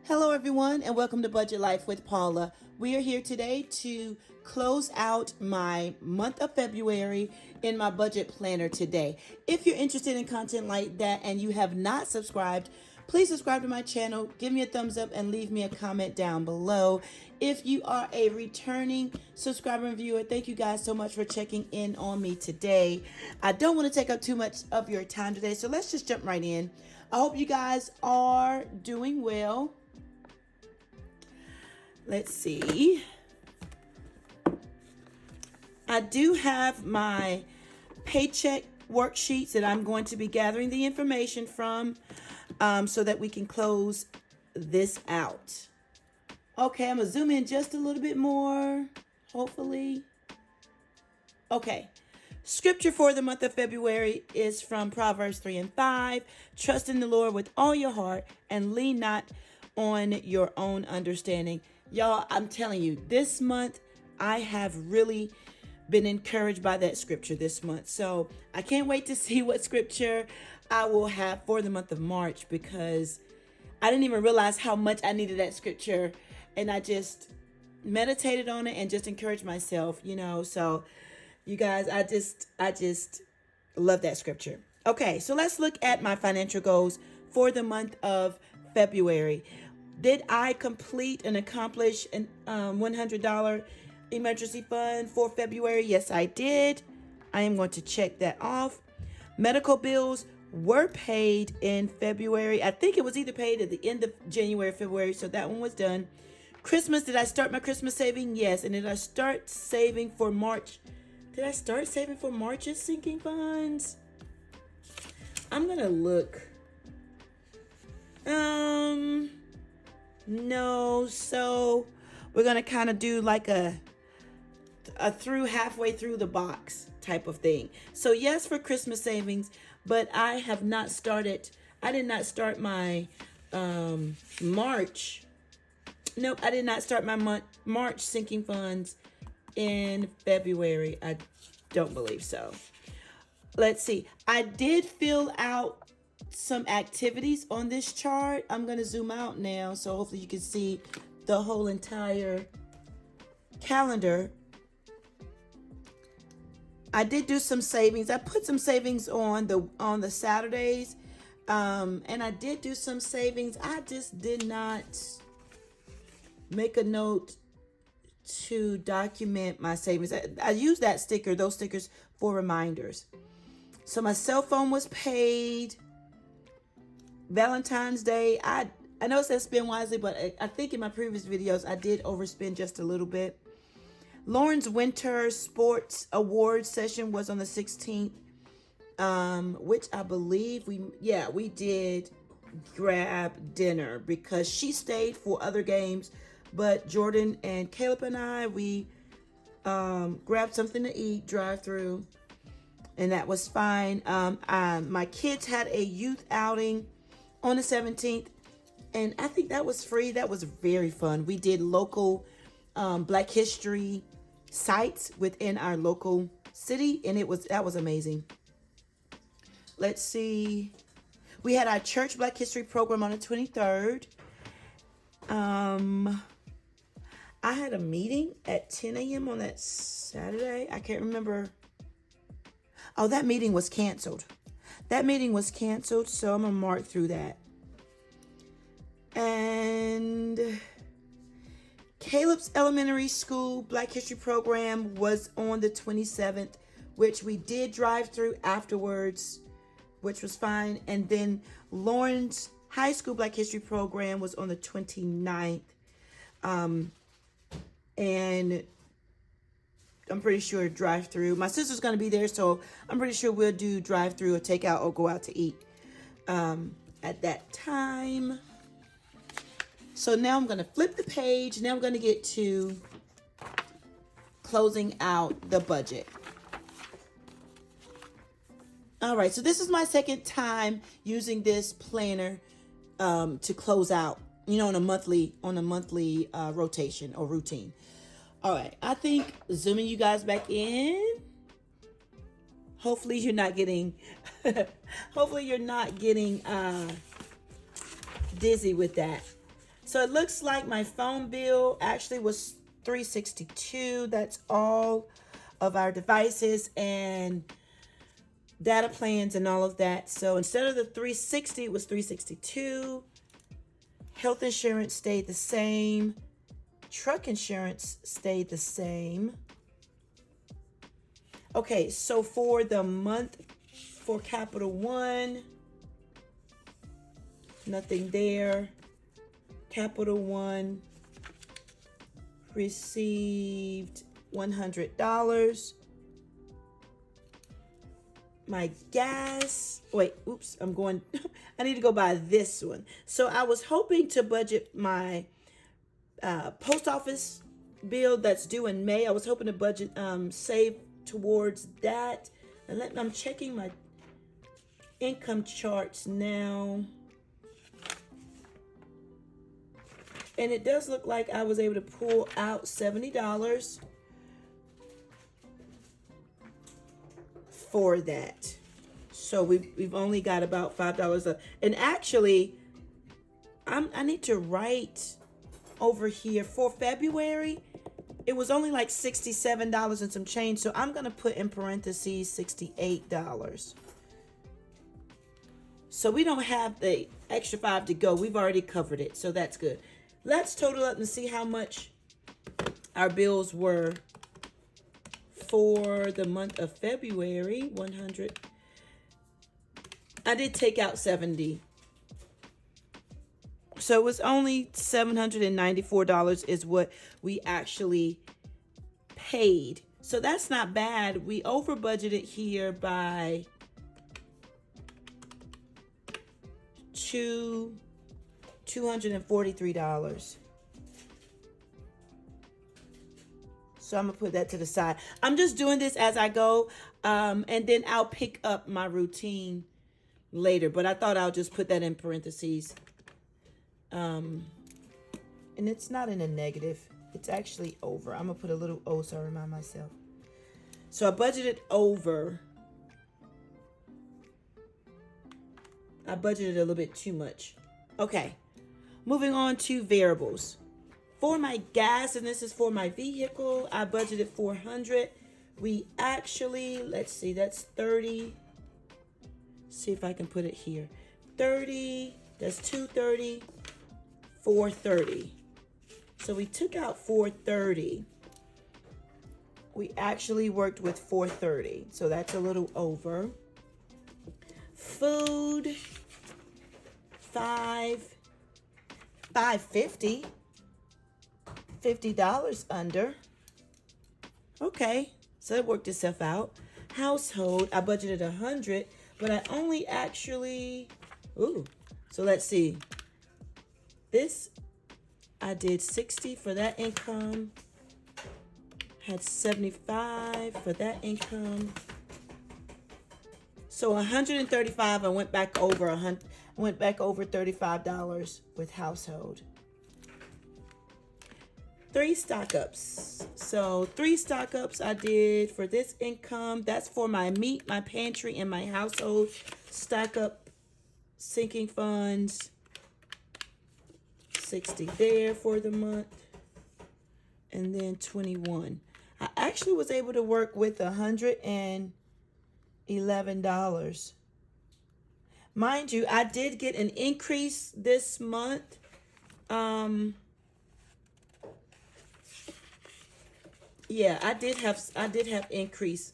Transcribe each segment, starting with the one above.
Hello, everyone, and welcome to Budget Life with Paula. We are here today to close out my month of February in my budget planner today. If you're interested in content like that and you have not subscribed, please subscribe to my channel, give me a thumbs up, and leave me a comment down below. If you are a returning subscriber and viewer, thank you guys so much for checking in on me today. I don't want to take up too much of your time today, so let's just jump right in. I hope you guys are doing well. Let's see. I do have my paycheck worksheets that I'm going to be gathering the information from so that we can close this out. Okay, I'm going to zoom in just a little bit more, hopefully. Okay. Scripture for the month of February is from Proverbs 3:5. Trust in the Lord with all your heart and lean not on your own understanding. Y'all, I'm telling you, this month I have really been encouraged by that scripture this month. So I can't wait to see what scripture I will have for the month of March, because I didn't even realize how much I needed that scripture. And I just meditated on it and just encouraged myself, So you guys, I just love that scripture. Okay, so let's look at my financial goals for the month of February. Did I complete and accomplish an $100 emergency fund for February? Yes, I did. I am going to check that off. Medical bills were paid in February. I think it was either paid at the end of January or February, so that one was done. Christmas, did I start my Christmas saving? Yes. And did I start saving for March? Did I start saving for March's sinking funds? I'm going to look. No, so we're going to kind of do like a halfway through the box type of thing. So yes, for Christmas savings, but I did not start my March. Nope, I did not start my March sinking funds in February. I don't believe so. Let's see. I did fill out some activities on this chart. I'm going to zoom out now so hopefully you can see the whole entire calendar. I did do some savings. I put some savings on the Saturdays, and I did do some savings. I just did not make a note to document my savings. I use those stickers for reminders. So my cell phone was paid. Valentine's Day, I know it says spend wisely, but I think in my previous videos I did overspend just a little bit. Lauren's winter sports awards session was on the 16th, which I believe we did grab dinner because she stayed for other games, but Jordan and Caleb and I, we grabbed something to eat, drive through, and that was fine. My kids had a youth outing on the 17th, and I think that was free. That was very fun. We did local Black History sites within our local city, and that was amazing. Let's see. We had our church Black History program on the 23rd. I had a meeting at 10 a.m. on that Saturday. I can't remember. Oh, that meeting was canceled. So I'm going to mark through that. And Caleb's elementary school Black History program was on the 27th, which we did drive through afterwards, which was fine. And then Lauren's high school Black History program was on the 29th. And I'm pretty sure drive through. My sister's going to be there, so I'm pretty sure we'll do drive through or take out or go out to eat at that time. So now I'm going to flip the page. Now I'm going to get to closing out the budget. All right, so this is my second time using this planner to close out, on a monthly rotation or routine. All right, I think zooming you guys back in. Hopefully you're not getting dizzy with that. So it looks like my phone bill actually was $362. That's all of our devices and data plans and all of that. So instead of the $360, it was $362. Health insurance stayed the same. Truck insurance stayed the same. Okay, so for the month for Capital One, nothing there. Capital One received $100. My gas, wait, oops, I'm going, I need to go by this one. So I was hoping to budget my post office bill that's due in May. I was hoping to budget, save towards that. And I'm checking my income charts now. And it does look like I was able to pull out $70 for that. So we've only got about $5 left. And actually, I need to write over here for February. It was only like $67 and some change. So I'm going to put in parentheses $68. So we don't have the extra $5 to go. We've already covered it. So that's good. Let's total up and see how much our bills were for the month of February. 100. I did take out 70. So it was only $794 is what we actually paid. So that's not bad. We over budgeted here by $243. So I'm gonna put that to the side. I'm just doing this as I go, and then I'll pick up my routine later. But I thought I'll just put that in parentheses. And it's not in a negative. It's actually over. I'm gonna put a little O so I remind myself. So I budgeted over. I budgeted a little bit too much. Okay. Moving on to variables. For my gas, and this is for my vehicle, I budgeted $400. We actually, let's see, that's 30. See if I can put it here. 30, that's 230, 430. So we took out 430. We actually worked with 430. So that's a little over. Food, $550. $50 under. Okay, so it worked itself out. Household, I budgeted 100, but I only actually, so let's see. This, I did 60 for that income. Had 75 for that income. So 135, I went back over $35 with household. 3 stock ups. So 3 stock ups I did for this income. That's for my meat, my pantry, and my household stock up sinking funds. 60 there for the month. And then 21. I actually was able to work with $111. Mind you, I did get an increase this month. Yeah, I did have increase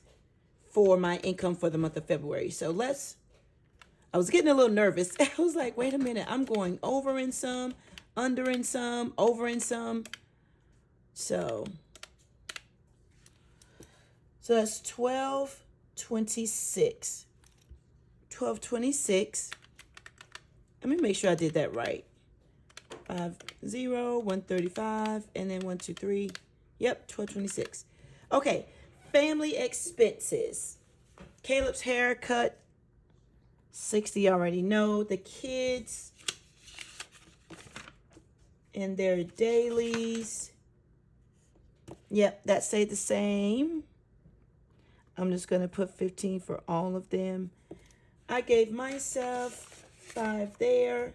for my income for the month of February. So I was getting a little nervous. I was like, wait a minute, I'm going over in some, under in some, over in some. So that's 1226. 1226. Let me make sure I did that right. 50, 135, and then 123. Yep, 1226. Okay, family expenses. Caleb's haircut, 60, already know. The kids and their dailies. Yep, that stayed the same. I'm just going to put 15 for all of them. I gave myself 5 there.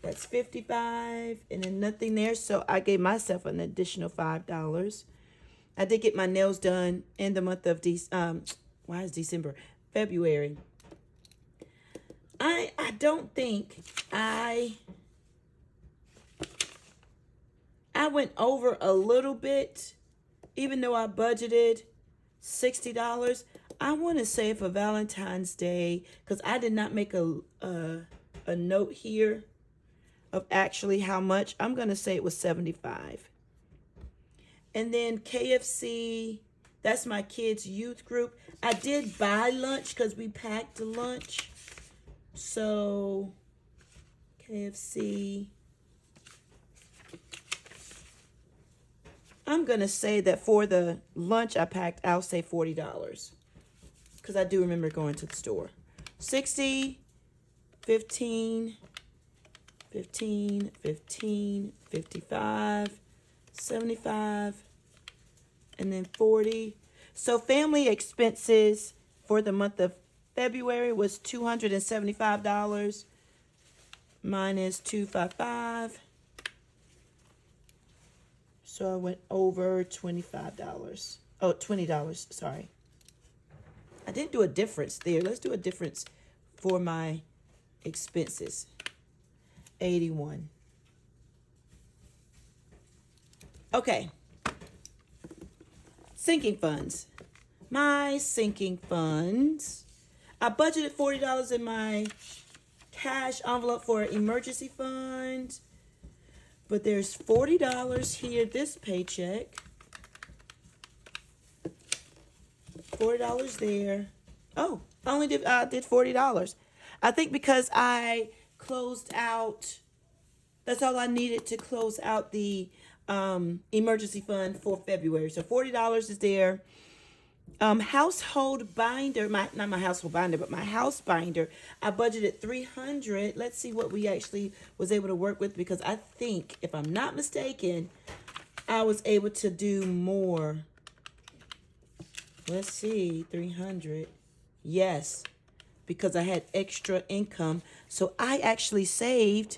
That's $55, and then nothing there. So I gave myself an additional $5. I did get my nails done in the month of why is December? February. I don't think I went over a little bit, even though I budgeted $60. I want to say for Valentine's Day, because I did not make a note here of actually how much. I'm going to say it was $75. And then KFC, that's my kids' youth group. I did buy lunch because we packed a lunch. So, KFC. I'm going to say that for the lunch I packed, I'll say $40. Because I do remember going to the store. 60, 15, 15, 15, 55, 75, and then 40. So family expenses for the month of February was $275 minus $255. So I went over $25. Oh, $20, sorry. I didn't do a difference there. Let's do a difference for my expenses. 81. Okay. Sinking funds. My sinking funds. I budgeted $40 in my cash envelope for an emergency fund. But there's $40 here, this paycheck. $40 there. Oh, I only did $40. I think because I closed out, that's all I needed to close out the emergency fund for February. So $40 is there. Household binder, not my household binder, but my house binder. I budgeted $300. Let's see what we actually was able to work with, because I think, if I'm not mistaken, I was able to do more. Let's see, 300. Yes, because I had extra income. So I actually saved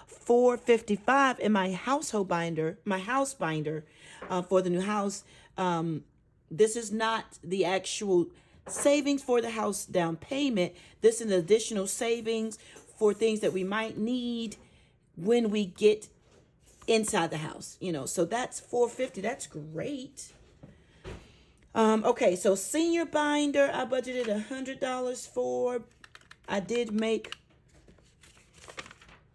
$455 in my household binder, my house binder for the new house. This is not the actual savings for the house down payment. This is an additional savings for things that we might need when we get inside the house, so that's $450. That's great. Okay, so senior binder, I budgeted $100 for. I did make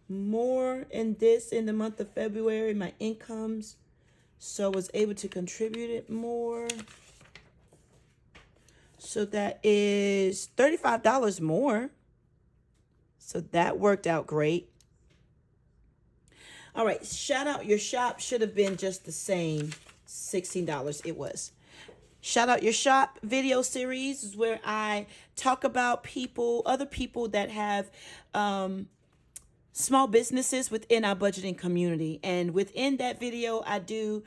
more in the month of February, my incomes, so I was able to contribute it more. So that is $35 more. So that worked out great. All right, shout out your shop should have been just the same, $16 it was. Shout out your shop video series is where I talk about other people that have small businesses within our budgeting community. And within that video, I do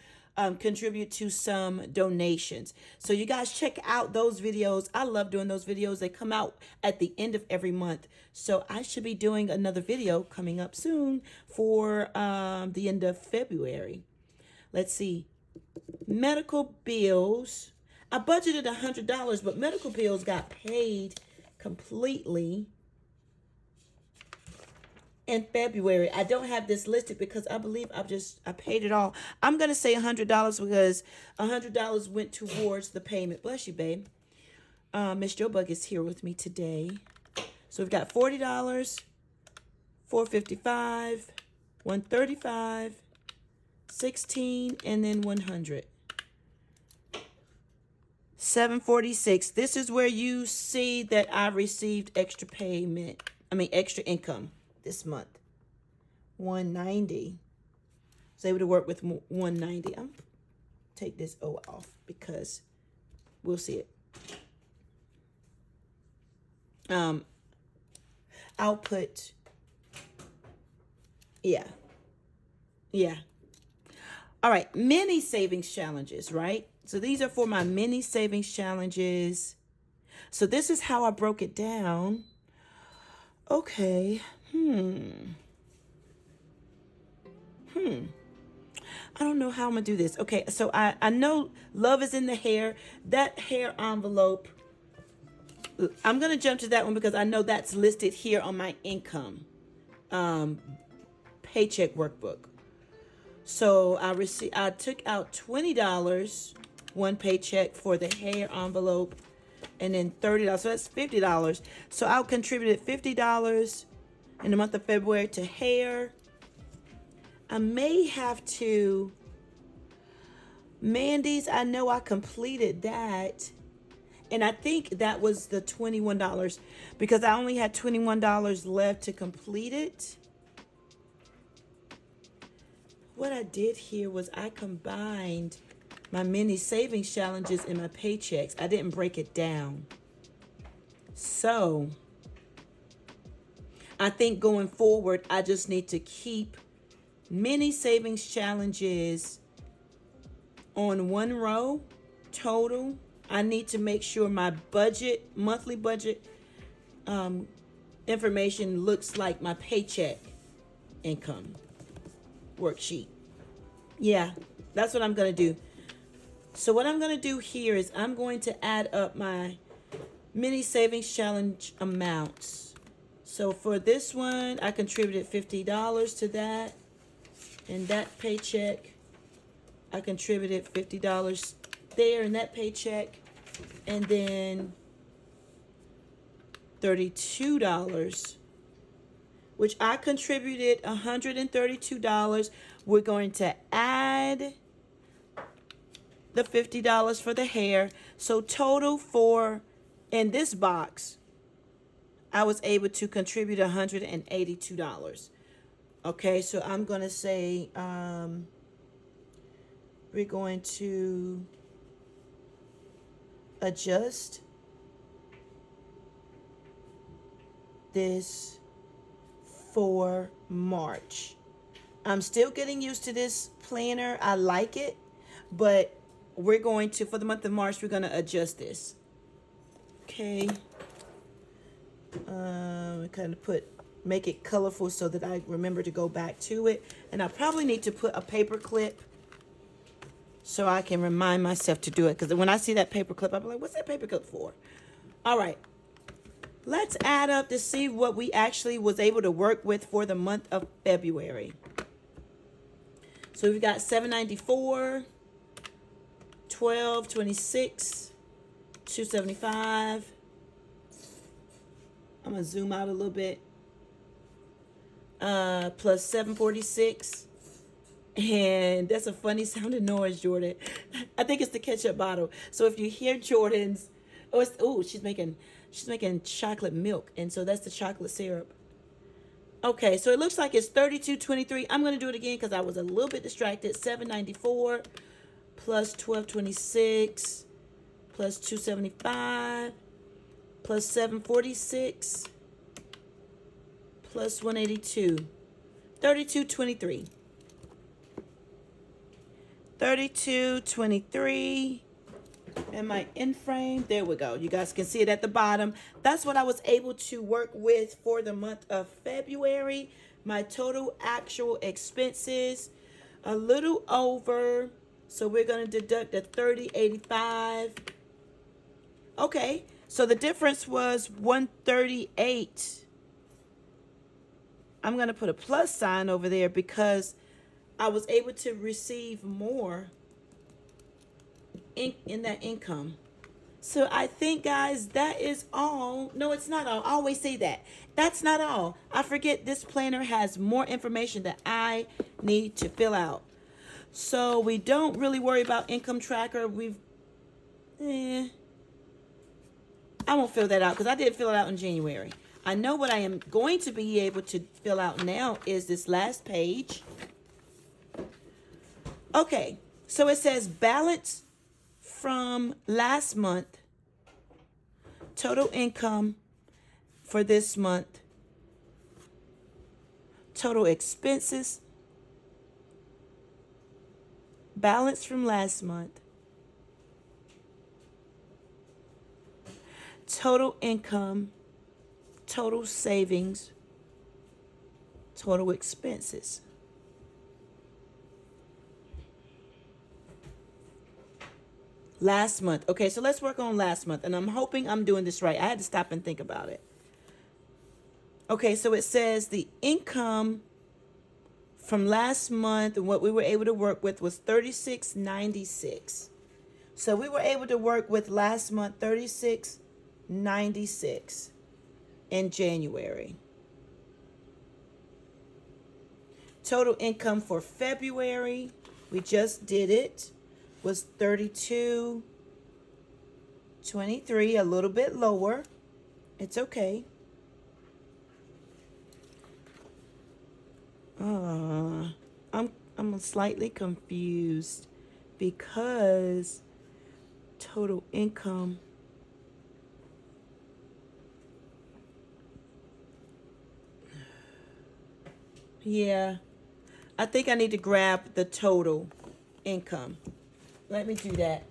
contribute to some donations. So you guys check out those videos. I love doing those videos. They come out at the end of every month. So I should be doing another video coming up soon for the end of February. Let's see. Medical bills. I budgeted $100, but medical bills got paid completely in February. I don't have this listed because I believe I paid it all. I'm going to say $100 because $100 went towards the payment. Bless you, babe. Miss Joe Bug is here with me today. So we've got $40, $455, $135, $16, and then $100. $746. This is where you see that I received extra income this month. $190. I was able to work with $190. I'm take this O off because we'll see it. Output. Yeah. All right, mini savings challenges, right? So these are for my mini savings challenges. So this is how I broke it down. Okay. I don't know how I'm going to do this. Okay, so I know love is in the hair. That hair envelope, I'm going to jump to that one because I know that's listed here on my income paycheck workbook. So I took out $20 one paycheck for the hair envelope, and then $30. So that's $50. So I contributed $50 in the month of February to hair. I may have to Mandy's. I know I completed that. And I think that was the $21 because I only had $21 left to complete it. What I did here was I combined my mini savings challenges and my paychecks. I didn't break it down. So I think going forward, I just need to keep mini savings challenges on one row total. I need to make sure my budget, monthly budget information looks like my paycheck income worksheet. Yeah, that's what I'm going to do. So what I'm going to do here is I'm going to add up my mini savings challenge amounts. So for this one, I contributed $50 to that. And that paycheck, I contributed $50 there in that paycheck. And then $32, which I contributed $132. We're going to add the $50 for the hair. So total for, in this box, I was able to contribute $182. Okay, so I'm going to say we're going to adjust this for March. I'm still getting used to this planner. I like it, but we're going to, for the month of March, we're going to adjust this. Okay. Kind of make it colorful so that I remember to go back to it. And I probably need to put a paper clip so I can remind myself to do it. Because when I see that paper clip, I'm like, what's that paper clip for? All right. Let's add up to see what we actually was able to work with for the month of February. So we've got $794, $12.26, $275. I'm going to zoom out a little bit. Plus $7.46. And that's a funny sounding noise, Jordan. I think it's the ketchup bottle. So if you hear Jordan's, she's making chocolate milk, and so that's the chocolate syrup. Okay, so it looks like it's $32.23. I'm going to do it again because I was a little bit distracted. $794 plus $12.26 plus $275 plus $7.46 plus $182. $32.23. $32.23. And my end frame, there we go. You guys can see it at the bottom. That's what I was able to work with for the month of February. My total actual expenses, a little over. So we're going to deduct the $30.85. Okay, so the difference was $138. I'm going to put a plus sign over there because I was able to receive more in that income. So I think, guys, that is all. No, it's not all. I always say that. That's not all. I forget this planner has more information that I need to fill out. So we don't really worry about income tracker. I won't fill that out because I did fill it out in January. I know what I am going to be able to fill out now is this last page. Okay, so it says balance from last month, total income for this month, total expenses, balance from last month, total income, total savings, total expenses. Last month. Okay, so let's work on last month. And I'm hoping I'm doing this right. I had to stop and think about it. Okay, so it says the income from last month and what we were able to work with was $36.96. So we were able to work with last month $36.96 in January. Total income for February, we just did it, was $32.23, a little bit lower. It's okay. I'm slightly confused because total income. Yeah, I think I need to grab the total income. Let me do that.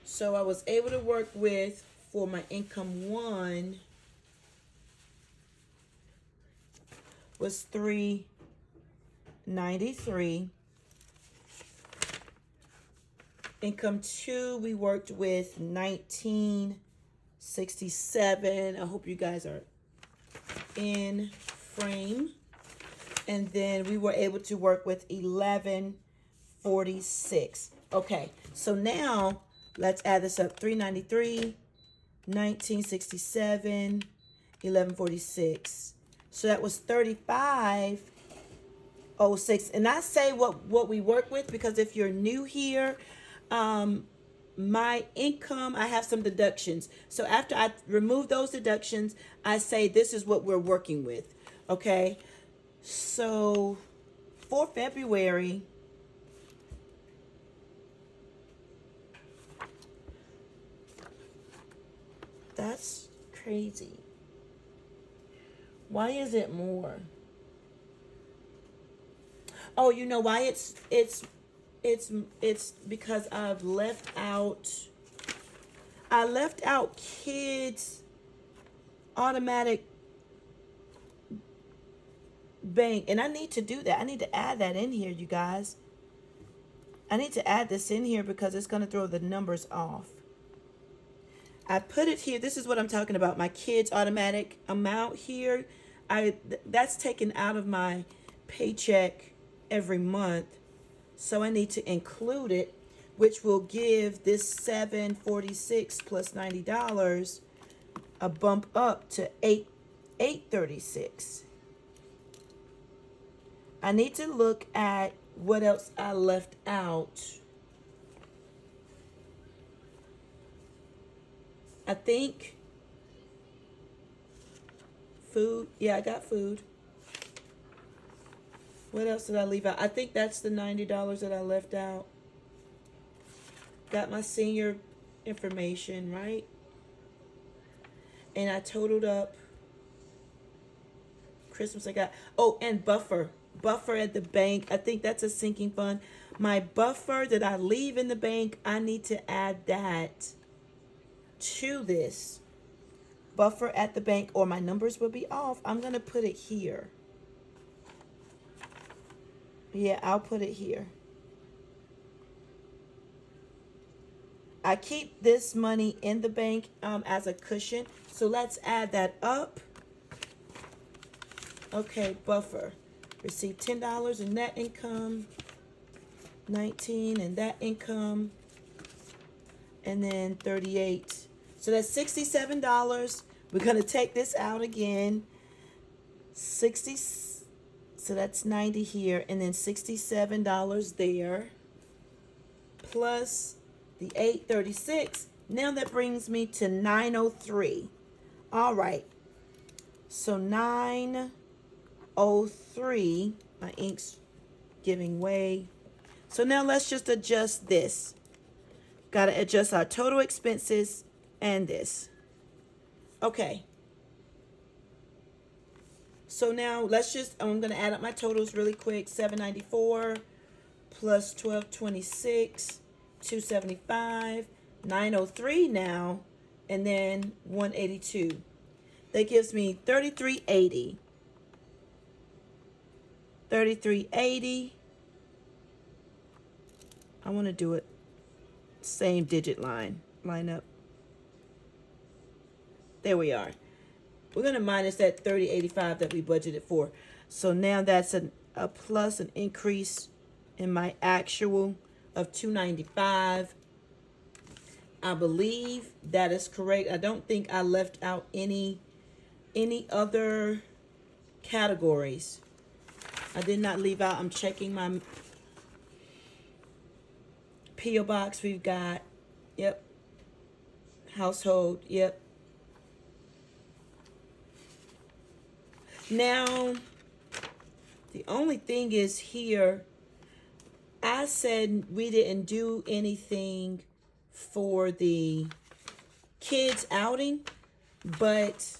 So I was able to work with, for my income one, was $393. Income two, we worked with $19.67. I hope you guys are in frame. And then we were able to work with $11.46. Okay, so now let's add this up. $393, $19.67, $11.46. So that was $35.06. And I say what we work with because if you're new here, my income, I have some deductions. So after I remove those deductions, I say this is what we're working with. Okay. So for February, that's crazy. Why is it more? Oh, you know why it's because I left out kids automatic bank, and I need to do that. I need to add that in here, you guys. I need to add this in here because it's going to throw the numbers off. I put it here. This is what I'm talking about. My kids automatic amount here. That's taken out of my paycheck every month. So I need to include it, which will give this $746 plus $90 a bump up to $836. I need to look at what else I left out. I think food. Yeah, I got food. What else did I leave out? I think that's the $90 that I left out. Got my senior information, right? And I totaled up Christmas I got. Oh, and buffer. Buffer at the bank. I think that's a sinking fund. My buffer that I leave in the bank, I need to add that to this. Buffer at the bank, or my numbers will be off. I'm going to put it here. Yeah, I'll put it here. I keep this money in the bank as a cushion. So let's add that up. Okay, buffer. Receive $10 in net income, $19 in that income, and then $38. So that's $67. We're going to take this out again. 60. So that's 90 here, and then $67 there, plus the $836. Now that brings me to $903. All right. So $903. My ink's giving way. So now let's just adjust this. Got to adjust our total expenses and this. Okay. So now I'm going to add up my totals really quick. $794 plus $1226, $275, $903 now, and then $182. That gives me $33.80. $33.80. I want to do it same digit line up. There we are. We're going to minus that 30.85 that we budgeted for. So now that's a plus, an increase in my actual of $295. I believe that is correct. I don't think I left out any other categories. I did not leave out. I'm checking my P.O. box. We've got, yep, household, yep. Now, the only thing is here, I said we didn't do anything for the kids outing, but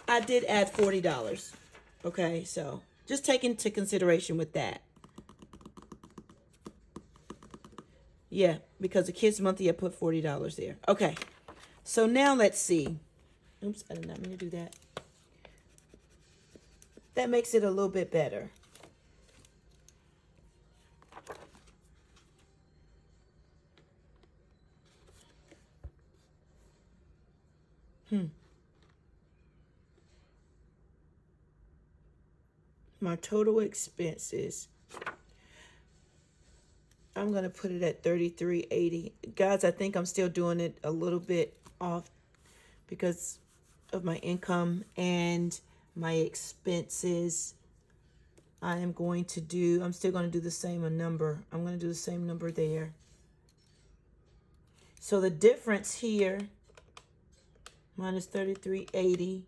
I did add $40. Okay, so just take into consideration with that. Yeah, because the kids monthly, I put $40 there. Okay, so now let's see. Oops, I did not mean to do that. That makes it a little bit better. My total expenses, I'm going to put it at $33.80. Guys, I think I'm still doing it a little bit off because of my income and my expenses. I'm still going to do the same number. I'm going to do the same number there. So the difference here, minus $33.80.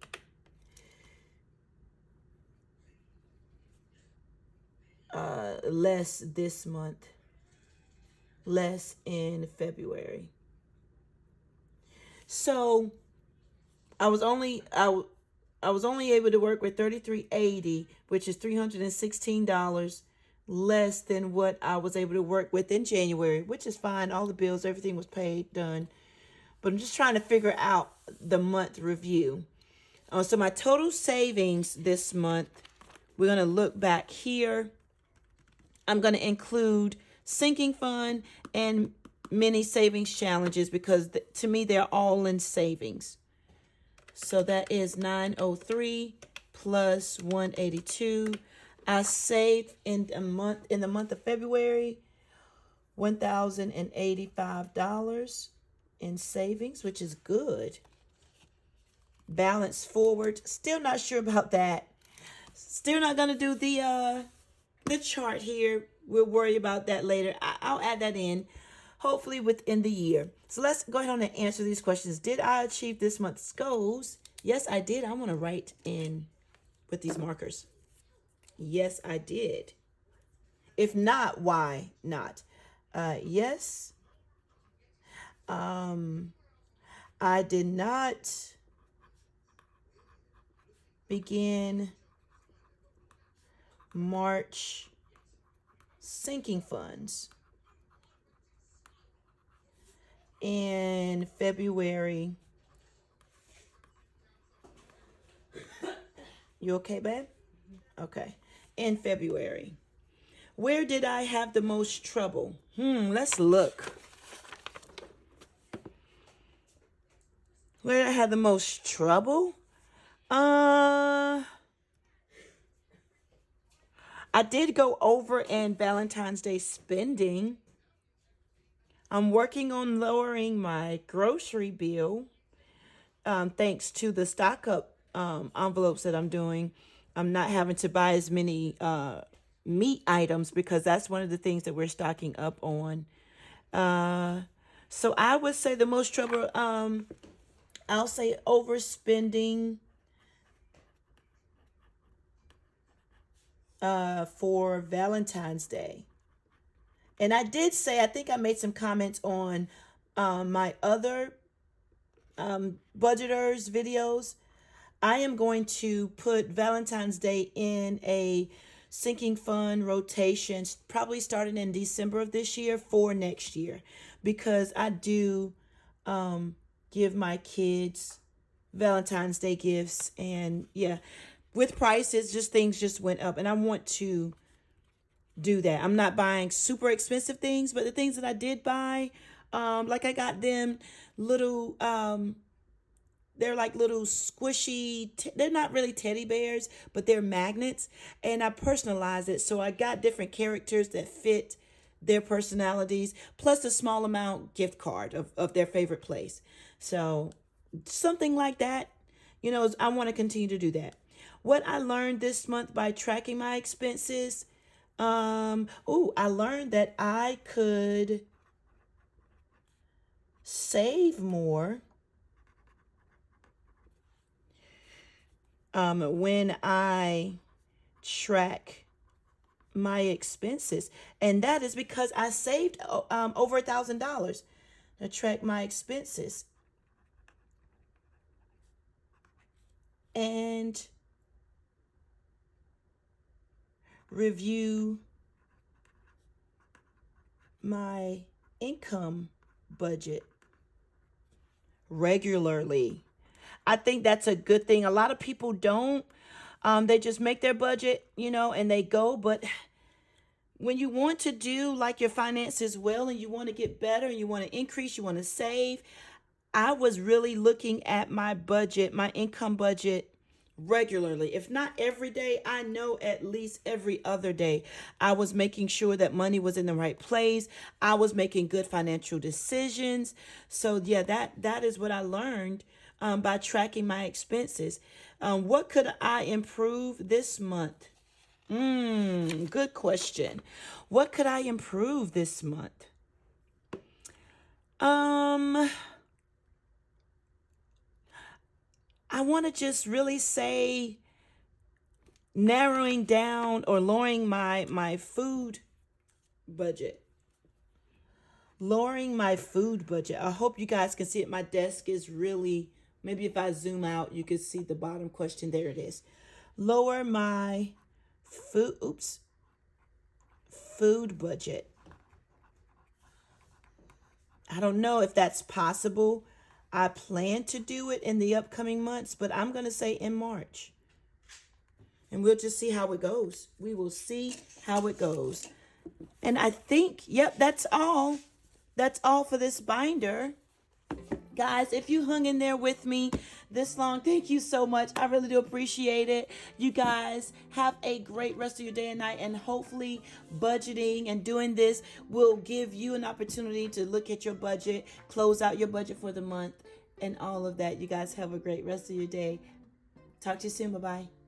Less this month, less in February. So I was only able to work with $33.80, which is $316 less than what I was able to work with in January, which is fine. All the bills, everything was paid, done. But I'm just trying to figure out the month review. So my total savings this month, we're going to look back here. I'm going to include sinking fund and mini savings challenges because to me, they're all in savings. So that is 903 plus 182. I saved in the month of February, $1,085 in savings, which is good. Balance forward, still not sure about that. Still not going to do the chart here. We'll worry about that later. I'll add that in, hopefully within the year. So let's go ahead and answer these questions. Did I achieve this month's goals? Yes, I did. I want to write in with these markers. Yes, I did. If not, why not? Yes. I did not begin March sinking funds. In February. You okay, babe? Okay. In February. Where did I have the most trouble? Let's look. Where did I have the most trouble? I did go over in Valentine's Day spending. I'm working on lowering my grocery bill. Thanks to the stock up envelopes that I'm doing. I'm not having to buy as many meat items because that's one of the things that we're stocking up on. So I would say the most trouble, I'll say overspending for Valentine's Day. And I did say, I think I made some comments on my other budgeters videos. I am going to put Valentine's Day in a sinking fund rotation, probably starting in December of this year for next year, because I do give my kids Valentine's Day gifts. And yeah, with prices, things just went up, and I want to do that. I'm not buying super expensive things, but the things that I did buy Like I got them little they're like little squishy, they're not really teddy bears, but they're magnets. And I personalized it. So I got different characters that fit their personalities, plus a small amount gift card of their favorite place. So something like that, I want to continue to do that. What I learned this month by tracking my expenses, I learned that I could save more when I track my expenses, and that is because I saved over $1,000 to track my expenses and review my income budget regularly. I think that's a good thing. A lot of people don't. They just make their budget, and they go. But when you want to do like your finances well and you want to get better and you want to increase, you want to save, I was really looking at my budget, my income budget regularly. If not every day, I know at least every other day. I was making sure that money was in the right place. I was making good financial decisions. So yeah, that is what I learned by tracking my expenses. What could I improve this month? Good question. What could I improve this month? I want to just really say narrowing down or lowering my food budget. Lowering my food budget. I hope you guys can see it. My desk is really, maybe if I zoom out, you can see the bottom question. There it is. Lower my food budget. I don't know if that's possible. I plan to do it in the upcoming months, but I'm going to say in March. And we'll just see how it goes. We will see how it goes. And I think, yep, that's all. That's all for this binder. Guys, if you hung in there with me this long, thank you so much. I really do appreciate it. You guys have a great rest of your day and night. And hopefully budgeting and doing this will give you an opportunity to look at your budget, close out your budget for the month, and all of that. You guys have a great rest of your day. Talk to you soon. Bye-bye.